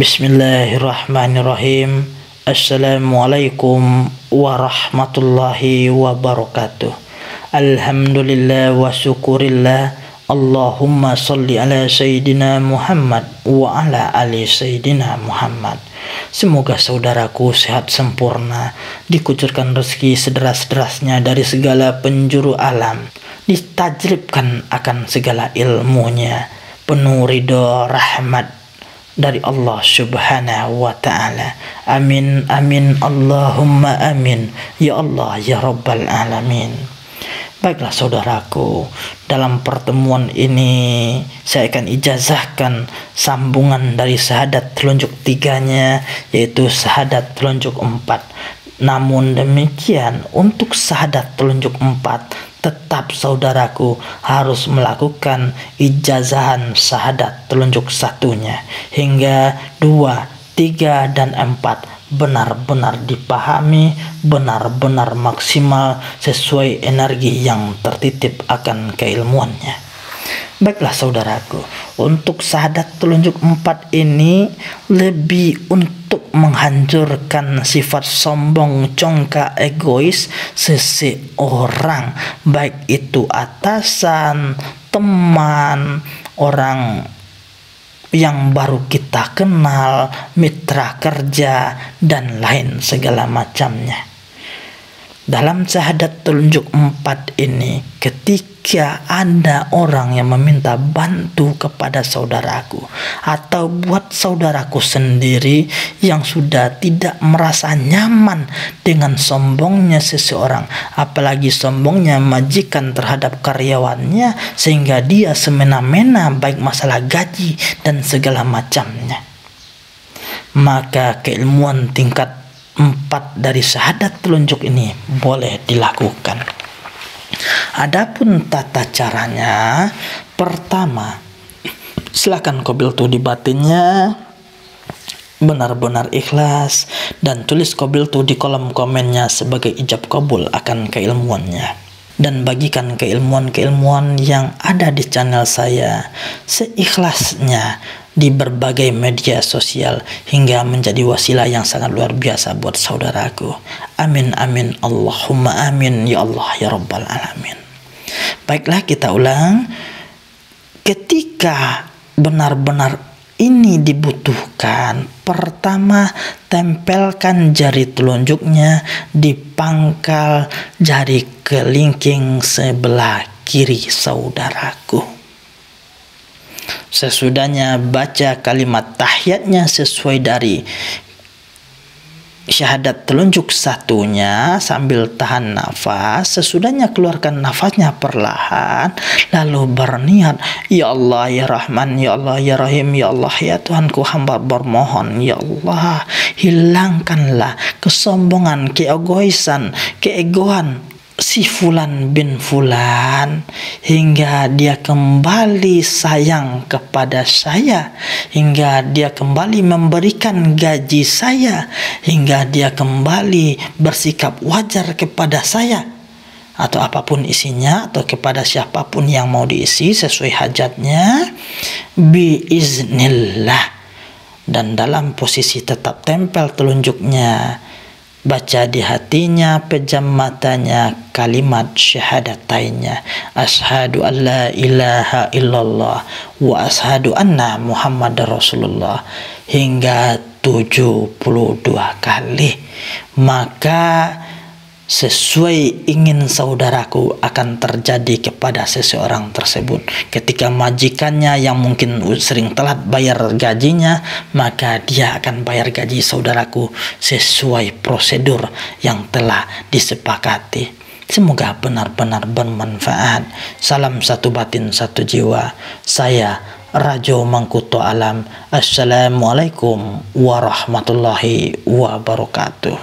Bismillahirrahmanirrahim. Assalamualaikum warahmatullahi wabarakatuh. Alhamdulillah wa syukurillah. Allahumma salli ala Sayyidina Muhammad wa ala ali Sayyidina Muhammad. Semoga saudaraku sehat sempurna, dikucurkan rezeki sederas-derasnya dari segala penjuru alam, ditajribkan akan segala ilmunya, penuh ridho rahmat dari Allah subhanahu wa ta'ala. Amin amin Allahumma amin ya Allah ya rabbal alamin. Baiklah saudaraku, dalam pertemuan ini saya akan ijazahkan sambungan dari syahadat telunjuk tiganya, yaitu syahadat telunjuk empat. Namun demikian, untuk syahadat telunjuk empat tetap saudaraku harus melakukan ijazahan syahadat telunjuk satunya hingga 2, 3, dan 4 benar-benar dipahami, benar-benar maksimal sesuai energi yang tertitip akan keilmuannya. Baiklah saudaraku, untuk syahadat telunjuk 4 ini lebih untuk menghancurkan sifat sombong, congkak, egois seseorang, baik itu atasan, teman, orang yang baru kita kenal, mitra kerja, dan lain segala macamnya. Dalam syahadat telunjuk 4 ini, ketika ada orang yang meminta bantu kepada saudaraku atau buat saudaraku sendiri yang sudah tidak merasa nyaman dengan sombongnya seseorang, apalagi sombongnya majikan terhadap karyawannya sehingga dia semena-mena baik masalah gaji dan segala macamnya, maka keilmuan tingkat 4 dari syahadat telunjuk ini boleh dilakukan. Adapun tata caranya, pertama, silakan qabiltu di batinnya benar-benar ikhlas dan tulis qabiltu di kolom komennya sebagai ijab kabul akan keilmuannya, dan bagikan keilmuan-keilmuan yang ada di channel saya seikhlasnya di berbagai media sosial hingga menjadi wasilah yang sangat luar biasa buat saudaraku. Amin amin Allahumma amin ya Allah ya rabbal alamin. Baiklah, kita ulang. Ketika benar-benar ini dibutuhkan, pertama, tempelkan jari telunjuknya di pangkal jari kelingking sebelah kiri saudaraku. Sesudahnya baca kalimat tahiyatnya sesuai dari syahadat telunjuk satunya sambil tahan nafas. Sesudahnya keluarkan nafasnya perlahan, lalu berniat, ya Allah ya Rahman, ya Allah ya Rahim, ya Allah ya Tuhanku, hamba bermohon, ya Allah hilangkanlah kesombongan, keegoisan, keegoan si Fulan bin Fulan hingga dia kembali sayang kepada saya, hingga dia kembali memberikan gaji saya, hingga dia kembali bersikap wajar kepada saya atau apapun isinya, atau kepada siapapun yang mau diisi sesuai hajatnya biiznillah. Dan dalam posisi tetap tempel telunjuknya, baca di hatinya, pejam matanya kalimat syahadatainnya, asyhadu an la ilaha illallah wa asyhadu anna muhammadar rasulullah, hingga 72 kali. Maka sesuai ingin saudaraku akan terjadi kepada seseorang tersebut. Ketika majikannya yang mungkin sering telat bayar gajinya, maka dia akan bayar gaji saudaraku sesuai prosedur yang telah disepakati. Semoga benar-benar bermanfaat. Salam satu batin satu jiwa. Saya Rajo Mangkuto Alam. Assalamualaikum warahmatullahi wabarakatuh.